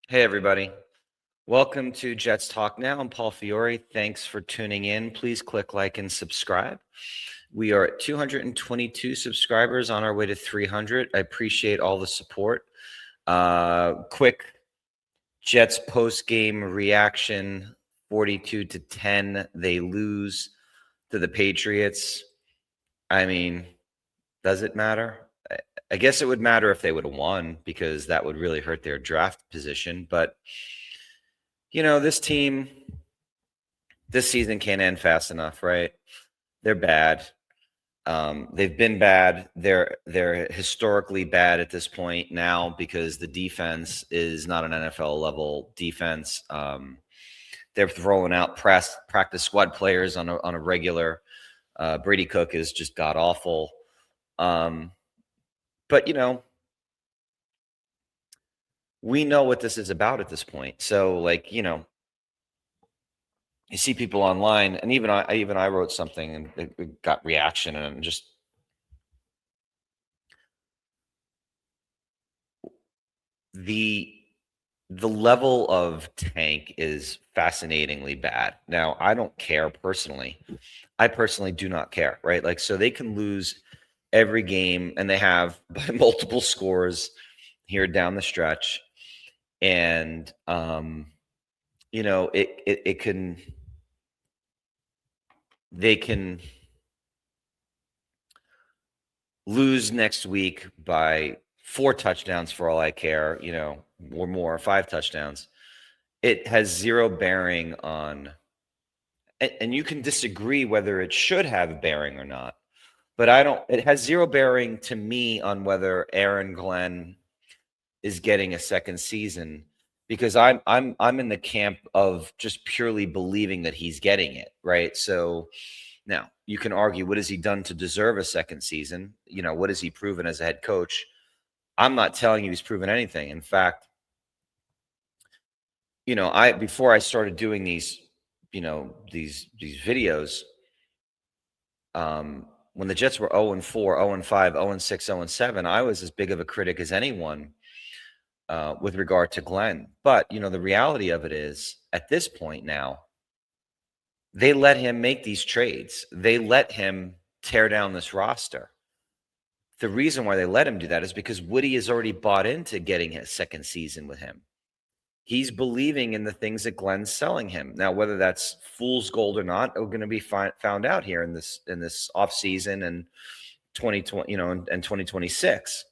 Hey, everybody. Welcome to Jets Talk Now. I'm Paul Fiore. Thanks for tuning in. Please click like and subscribe. We are at 222 subscribers on our way to 300. I appreciate all the support. Quick Jets post-game reaction, 42-10. They lose to the Patriots. I mean, does it matter? I guess it would matter if they would have won because that would really hurt their draft position. But this team this season can't end fast enough, right? They're bad. They've been bad. They're historically bad at this point now because the defense is not an NFL level defense. They're throwing out practice squad players on a regular. Brady Cook is just god awful. But we know what this is about at this point. So you see people online, and even I wrote something and it got reaction, and just the level of tank is fascinatingly bad. Now, I don't care personally. I personally do not care, right? Like, so they can lose every game, and they have by multiple scores here down the stretch, and it can they can lose next week by 4 touchdowns for all I care, or more, 5 touchdowns. It has zero bearing on, and you can disagree whether it should have bearing or not, but it has zero bearing to me on whether Aaron Glenn is getting a second season, because I'm in the camp of just purely believing that he's getting it, right? So now you can argue, what has he done to deserve a second season? What has he proven as a head coach? I'm not telling you he's proven anything. In fact, before I started doing these, these videos, when the Jets were 0-4, 0-5, 0-6, 0-7, I was as big of a critic as anyone with regard to Glenn. But the reality of it is, at this point now, they let him make these trades. They let him tear down this roster. The reason why they let him do that is because Woody has already bought into getting a second season with him. He's believing in the things that Glenn's selling him. Now, whether that's fool's gold or not, are going to be found out here in this off season and 2020, and 2026.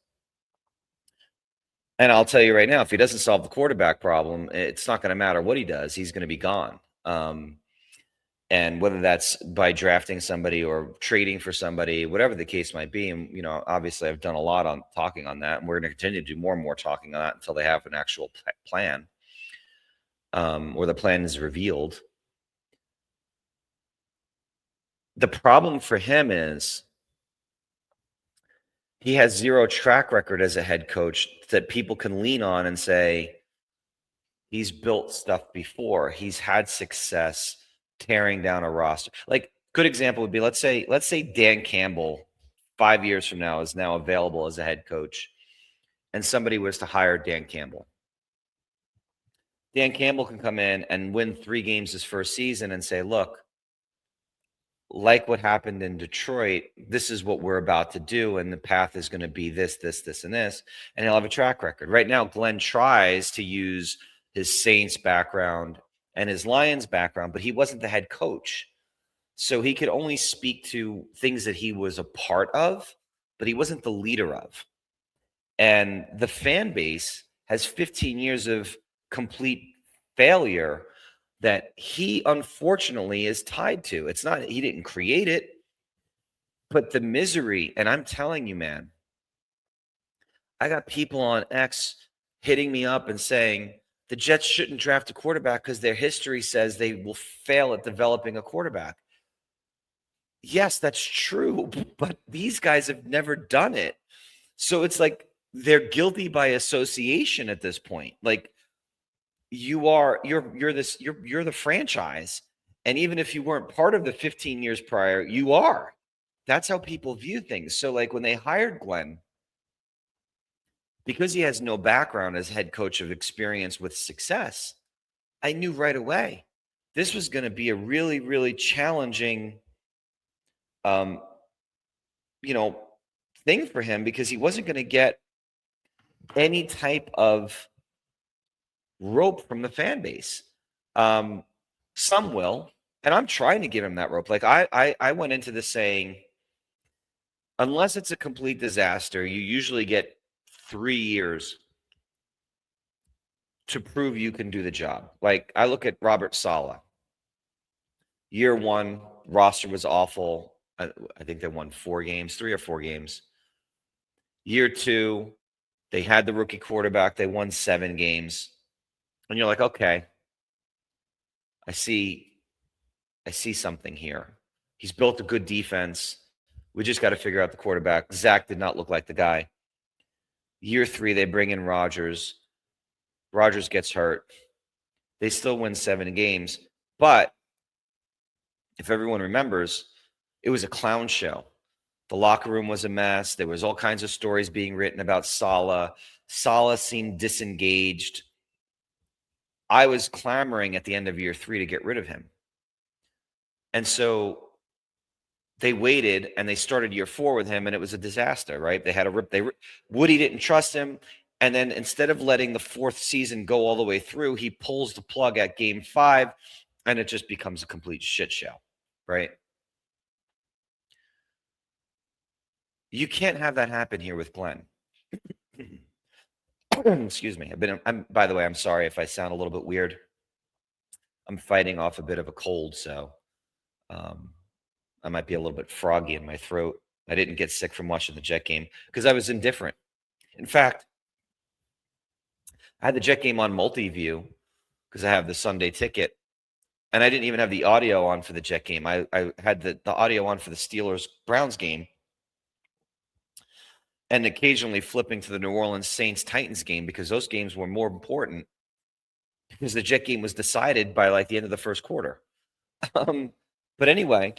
And I'll tell you right now, if he doesn't solve the quarterback problem, it's not going to matter what he does. He's going to be gone. And whether that's by drafting somebody or trading for somebody, whatever the case might be. And, obviously I've done a lot on talking on that, and we're going to continue to do more and more talking on that until they have an actual plan, or the plan is revealed. The problem for him is he has zero track record as a head coach that people can lean on and say, he's built stuff before. He's had success tearing down a roster. Like, good example would be, let's say Dan Campbell 5 years from now is now available as a head coach, and somebody was to hire Dan Campbell. Dan Campbell can come in and win 3 games his first season and say, look, like what happened in Detroit, this is what we're about to do, and the path is going to be this, this, this, and this, and he'll have a track record. Right now, Glenn tries to use his Saints background and his Lions background, but he wasn't the head coach. So he could only speak to things that he was a part of, but he wasn't the leader of. And the fan base has 15 years of complete failure that he unfortunately is tied to. It's not, he didn't create it, but the misery. And I'm telling you, man, I got people on X hitting me up and saying the Jets shouldn't draft a quarterback because their history says they will fail at developing a quarterback. Yes, that's true, but these guys have never done it. So it's like they're guilty by association at this point. Like, you're the franchise, and even if you weren't part of the 15 years prior, you are. That's how people view things. So like when they hired Glenn, because he has no background as head coach of experience with success, I knew right away this was going to be a really, really challenging, um, you know, thing for him because he wasn't going to get any type of rope from the fan base. Some will, and I'm trying to give him that rope. Like I went into this saying, unless it's a complete disaster, you usually get 3 years to prove you can do the job. Like I look at Robert Saleh. Year one, roster was awful. I think they won 4 games, 3 or 4 games. Year two, they had the rookie quarterback. They won 7 games. And you're like, okay, I see something here. He's built a good defense. We just got to figure out the quarterback. Zach did not look like the guy. Year 3, they bring in Rodgers. Rodgers gets hurt. They still win 7 games. But if everyone remembers, it was a clown show. The locker room was a mess. There was all kinds of stories being written about Saleh. Saleh seemed disengaged. I was clamoring at the end of year 3 to get rid of him. And so they waited and they started year 4 with him, and it was a disaster, right? They had a rip. Woody didn't trust him. And then instead of letting the 4th season go all the way through, he pulls the plug at game 5, and it just becomes a complete shit show, right? You can't have that happen here with Glenn. Excuse me. By the way, I'm sorry if I sound a little bit weird. I'm fighting off a bit of a cold, so I might be a little bit froggy in my throat. I didn't get sick from watching the Jet game because I was indifferent. In fact, I had the Jet game on multi-view because I have the Sunday ticket, and I didn't even have the audio on for the Jet game. I had the audio on for the Steelers-Browns game, and occasionally flipping to the New Orleans Saints-Titans game because those games were more important because the Jet game was decided by like the end of the first quarter. But anyway,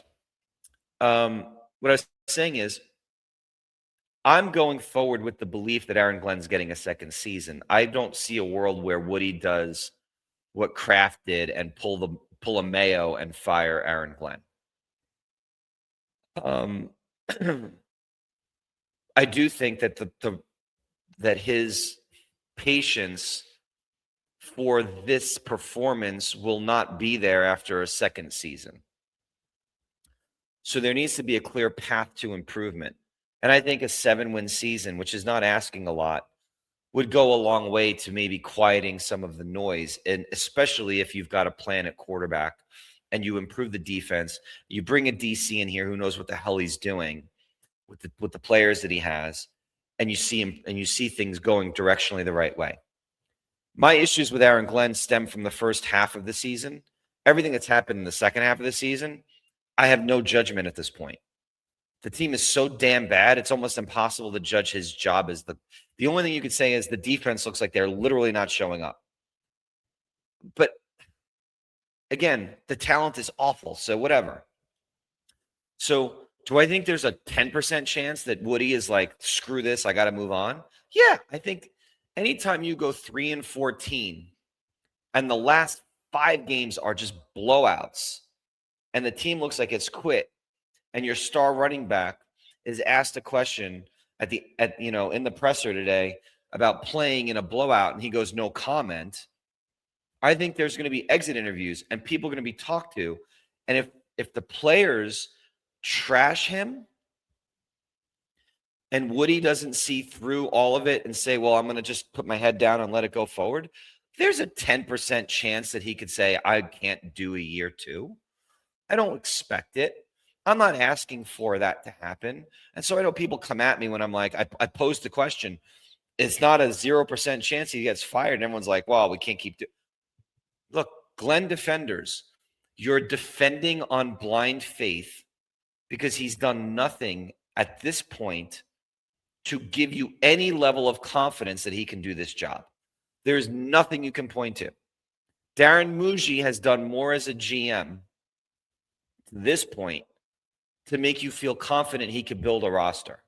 what I was saying is I'm going forward with the belief that Aaron Glenn's getting a second season. I don't see a world where Woody does what Kraft did and pull a Mayo and fire Aaron Glenn. I do think that that his patience for this performance will not be there after a second season. So there needs to be a clear path to improvement. And I think a 7-win season, which is not asking a lot, would go a long way to maybe quieting some of the noise. And especially if you've got a plan at quarterback and you improve the defense, you bring a DC in here who knows what the hell he's doing with the players that he has, and you see him and you see things going directionally the right way. My issues with Aaron Glenn stem from the first half of the season. Everything that's happened in the second half of the season, I have no judgment at this point. The team is so damn bad, it's almost impossible to judge his job as the only thing you could say is the defense looks like they're literally not showing up. But again, the talent is awful, so whatever. So do I think there's a 10% chance that Woody is like, screw this, I got to move on? Yeah, I think anytime you go 3-14 and the last 5 games are just blowouts and the team looks like it's quit and your star running back is asked a question in the presser today about playing in a blowout and he goes, no comment. I think there's going to be exit interviews and people are going to be talked to. And if the players trash him and Woody doesn't see through all of it and say, well, I'm going to just put my head down and let it go forward, there's a 10% chance that he could say, I can't do a year 2. I don't expect it. I'm not asking for that to happen. And so I know people come at me when I'm like, I posed the question. It's not a 0% chance he gets fired. And everyone's like, well, we can't keep doing. Look, Glenn defenders, you're defending on blind faith because he's done nothing at this point to give you any level of confidence that he can do this job. There's nothing you can point to. Darren Muji has done more as a GM to this point to make you feel confident he could build a roster.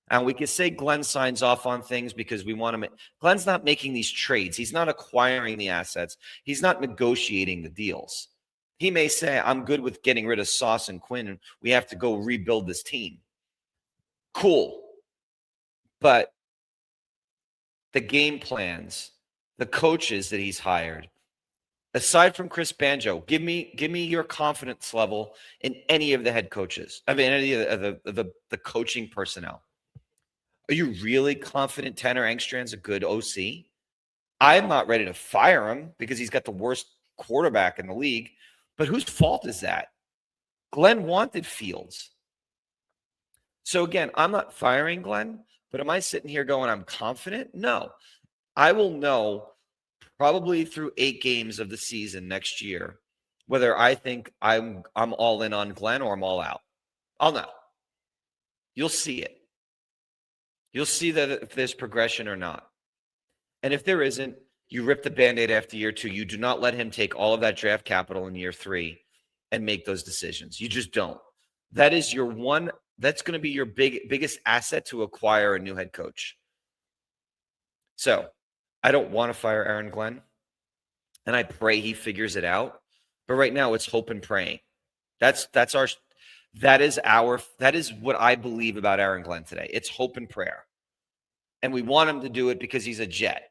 And we could say Glenn signs off on things because we want to. Glenn's not making these trades. He's not acquiring the assets. He's not negotiating the deals. He may say, I'm good with getting rid of Sauce and Quinn, and we have to go rebuild this team. Cool. But the game plans, the coaches that he's hired, aside from Chris Banjo, give me your confidence level in any of the head coaches. I mean, any of the coaching personnel. Are you really confident Tanner Engstrand's a good OC? I'm not ready to fire him because he's got the worst quarterback in the league. But whose fault is that? Glenn wanted Fields. So again, I'm not firing Glenn, but am I sitting here going, I'm confident? No. I will know probably through 8 games of the season next year whether I think I'm all in on Glenn or I'm all out. I'll know. You'll see it. You'll see that if there's progression or not. And if there isn't, you rip the Band-Aid after year 2. You do not let him take all of that draft capital in year 3 and make those decisions. You just don't. That is your one. That's going to be your biggest asset to acquire a new head coach. So I don't want to fire Aaron Glenn, and I pray he figures it out. But right now it's hope and praying. That is what I believe about Aaron Glenn today. It's hope and prayer. And we want him to do it because he's a Jet.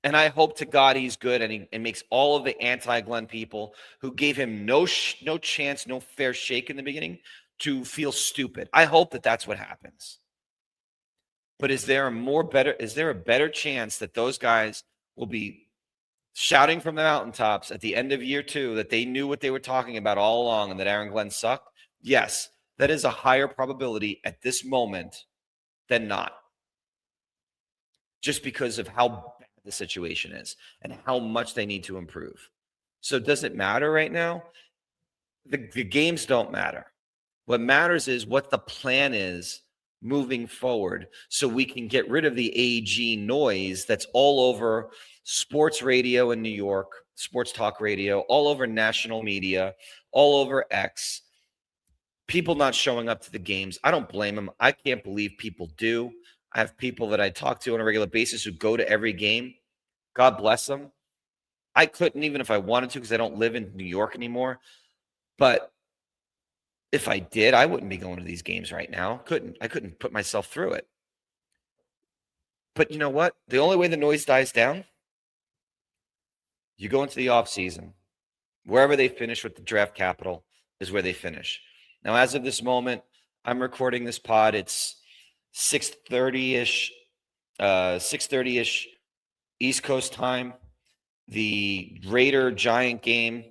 And I hope to God he's good and makes all of the anti-Glenn people who gave him no chance, no fair shake in the beginning to feel stupid. I hope that that's what happens. But is there a better chance that those guys will be shouting from the mountaintops at the end of year 2 that they knew what they were talking about all along and that Aaron Glenn sucked? Yes, that is a higher probability at this moment than not. Just because of how bad the situation is and how much they need to improve. So does it matter right now? The games don't matter. What matters is what the plan is moving forward so we can get rid of the AG noise that's all over sports radio in New York, sports talk radio, all over national media, all over X. People not showing up to the games. I don't blame them. I can't believe people do. I have people that I talk to on a regular basis who go to every game. God bless them. I couldn't even if I wanted to because I don't live in New York anymore. But if I did, I wouldn't be going to these games right now. I couldn't put myself through it. But you know what? The only way the noise dies down, you go into the offseason. Wherever they finish with the draft capital is where they finish. Now, as of this moment, I'm recording this pod. It's 6:30-ish, 6:30-ish East Coast time. The Raider-Giant game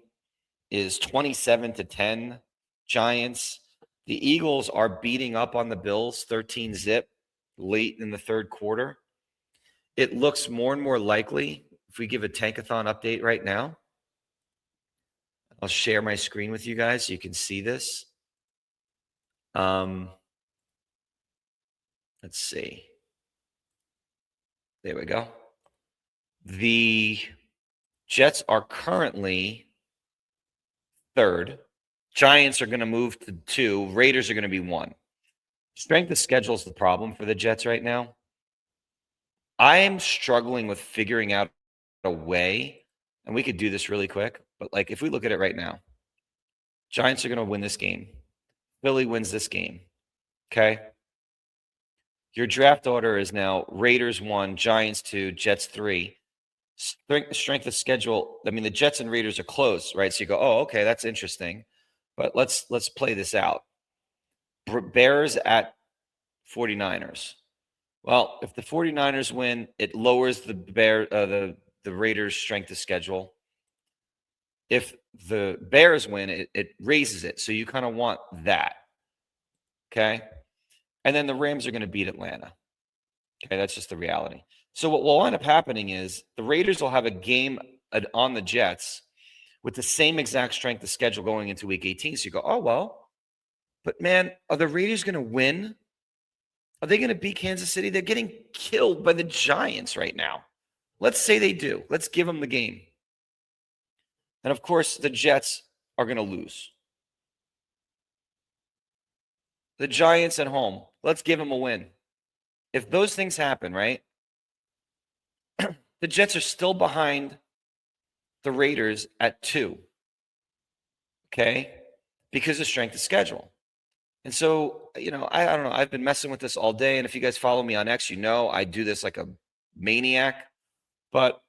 is 27-10 Giants. The Eagles are beating up on the Bills 13-zip late in the third quarter. It looks more and more likely if we give a Tankathon update right now. I'll share my screen with you guys so you can see this. Let's see. There we go. The Jets are currently 3rd. Giants are going to move to 2. Raiders are going to be 1. Strength of schedule is the problem for the Jets right now. I am struggling with figuring out a way, and we could do this really quick, but like if we look at it right now, Giants are going to win this game. Philly wins this game. Okay? Your draft order is now Raiders 1, Giants 2, Jets 3. Strength of schedule. I mean, the Jets and Raiders are close, right? So you go, oh, okay, that's interesting. But let's play this out. Bears at 49ers. Well, if the 49ers win, it lowers the Raiders' strength of schedule. If the Bears win, it raises it. So you kind of want that. Okay? And then the Rams are going to beat Atlanta. Okay, that's just the reality. So what will end up happening is the Raiders will have a game on the Jets with the same exact strength of schedule going into Week 18. So you go, oh, well, but man, are the Raiders going to win? Are they going to beat Kansas City? They're getting killed by the Giants right now. Let's say they do. Let's give them the game. And of course, the Jets are going to lose. The Giants at home Let's give them a win. If those things happen, right, the Jets are still behind the Raiders at 2, okay, because of strength of schedule. And so, I don't know. I've been messing with this all day. And if you guys follow me on X, I do this like a maniac. But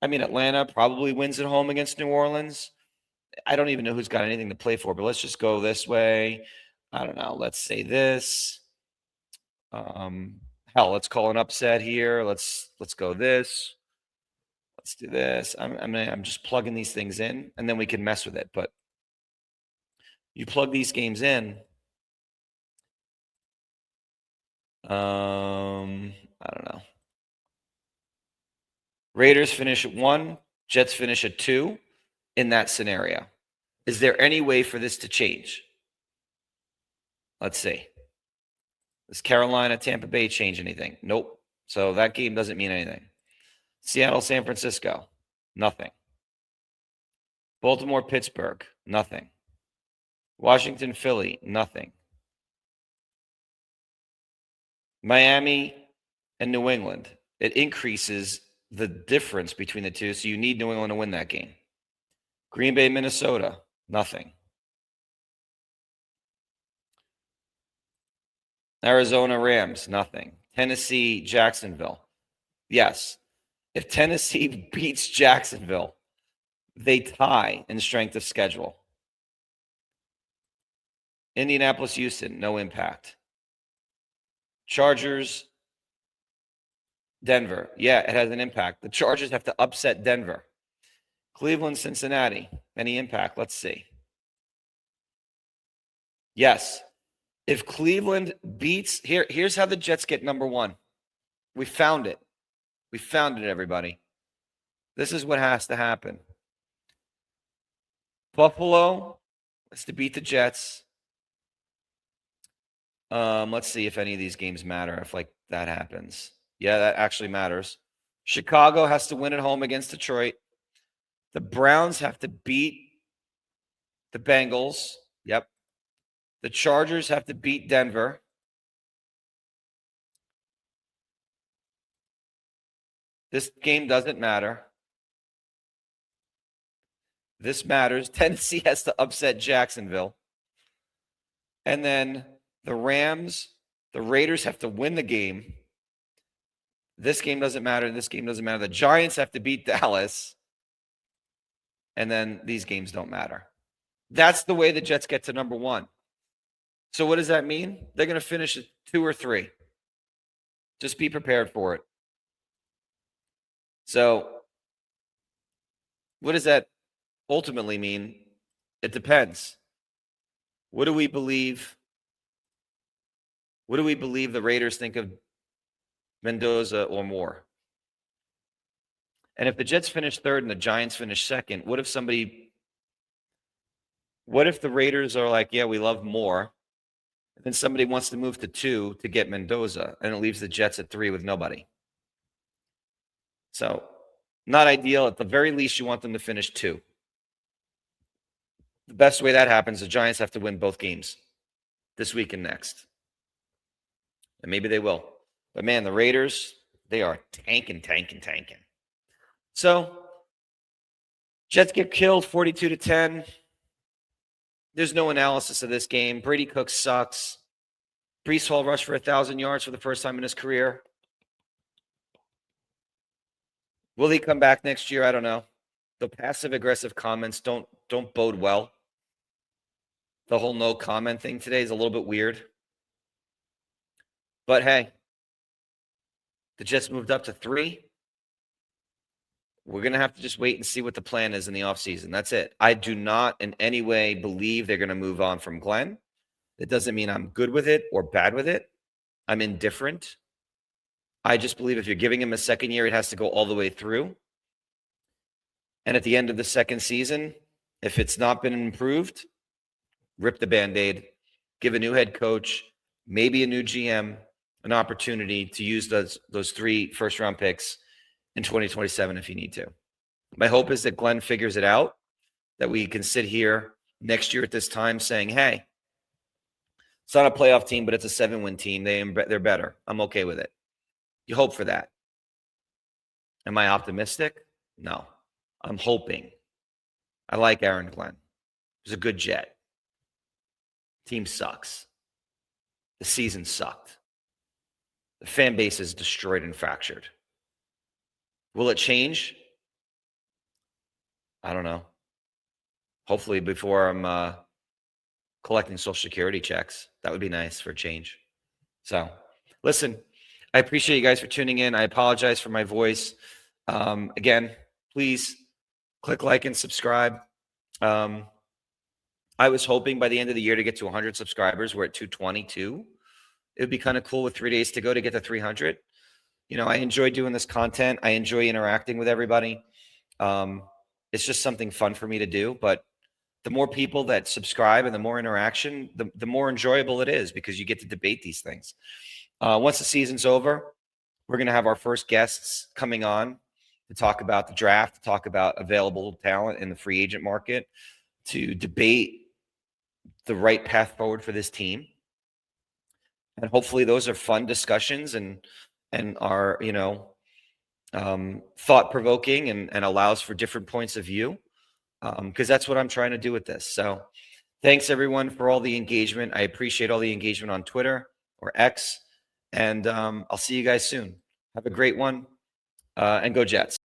I mean, Atlanta probably wins at home against New Orleans. I don't even know who's got anything to play for, but let's just go this way. I don't know. Let's say this. Hell, let's call an upset here. Let's go this. Let's do this. I'm just plugging these things in, and then we can mess with it. But you plug these games in. I don't know. Raiders finish at 1, Jets finish at 2 in that scenario. Is there any way for this to change? Let's see. Does Carolina, Tampa Bay change anything? Nope. So that game doesn't mean anything. Seattle, San Francisco, nothing. Baltimore, Pittsburgh, nothing. Washington, Philly, nothing. Miami and New England, it increases the difference between the two, so you need New England to win that game. Green Bay, Minnesota, nothing. Arizona, Rams, nothing. Tennessee, Jacksonville. Yes. If Tennessee beats Jacksonville, they tie in strength of schedule. Indianapolis, Houston, no impact. Chargers, Denver. Yeah, it has an impact. The Chargers have to upset Denver. Cleveland, Cincinnati, any impact? Let's see. Yes. If Cleveland beats, here's how the Jets get number 1. We found it. We found it, everybody. This is what has to happen. Buffalo has to beat the Jets. Let's see if any of these games matter, if like that happens. Yeah, that actually matters. Chicago has to win at home against Detroit. The Browns have to beat the Bengals. Yep. The Chargers have to beat Denver. This game doesn't matter. This matters. Tennessee has to upset Jacksonville. And then the Rams, the Raiders have to win the game. This game doesn't matter. This game doesn't matter. The Giants have to beat Dallas. And then these games don't matter. That's the way the Jets get to number 1. So what does that mean? They're going to finish at 2 or 3. Just be prepared for it. So what does that ultimately mean? It depends. What do we believe? What do we believe the Raiders think of Mendoza or Moore? And if the Jets finish 3rd and the Giants finish 2nd, what if the Raiders are like, yeah, we love Moore, and then somebody wants to move to 2 to get Mendoza, and it leaves the Jets at 3 with nobody? So not ideal. At the very least, you want them to finish 2. The best way that happens, the Giants have to win both games this week and next. And maybe they will. But man, the Raiders, they are tanking. So Jets get killed 42-10. There's no analysis of this game. Brady Cook sucks. Breece Hall rushed for 1,000 yards for the first time in his career. Will he come back next year? I don't know. The passive-aggressive comments don't bode well. The whole no comment thing today is a little bit weird. But hey, the Jets moved up to 3. We're going to have to just wait and see what the plan is in the offseason. That's it. I do not in any way believe they're going to move on from Glenn. It doesn't mean I'm good with it or bad with it. I'm indifferent. I just believe if you're giving him a second year, it has to go all the way through. And at the end of the second season, if it's not been improved, rip the Band-Aid, give a new head coach, maybe a new GM, an opportunity to use those 3 first-round picks in 2027 if you need to. My hope is that Glenn figures it out, that we can sit here next year at this time saying, hey, It's not a playoff team, but it's a 7-win team. They're better. I'm okay with it. You hope for that. Am I optimistic? No. I'm hoping. I like Aaron Glenn. He's a good Jet. Team sucks. The season sucked. The fan base is destroyed and fractured. Will it change? I don't know. Hopefully before I'm collecting Social Security checks. That would be nice for a change. So, listen, I appreciate you guys for tuning in. I apologize for my voice. Again, please click like and subscribe. I was hoping by the end of the year to get to 100 subscribers. We're at 222. It would be kind of cool with 3 days to go to get to 300. You know, I enjoy doing this content. I enjoy interacting with everybody. It's just something fun for me to do. But the more people that subscribe and the more interaction, the more enjoyable it is because you get to debate these things. Once the season's over, we're going to have our first guests coming on to talk about the draft, to talk about available talent in the free agent market, to debate the right path forward for this team. And hopefully those are fun discussions and are, you know, thought-provoking and allows for different points of view, because that's what I'm trying to do with this. So thanks, everyone, for all the engagement. I appreciate all the engagement on Twitter or X, and I'll see you guys soon. Have a great one, and go Jets.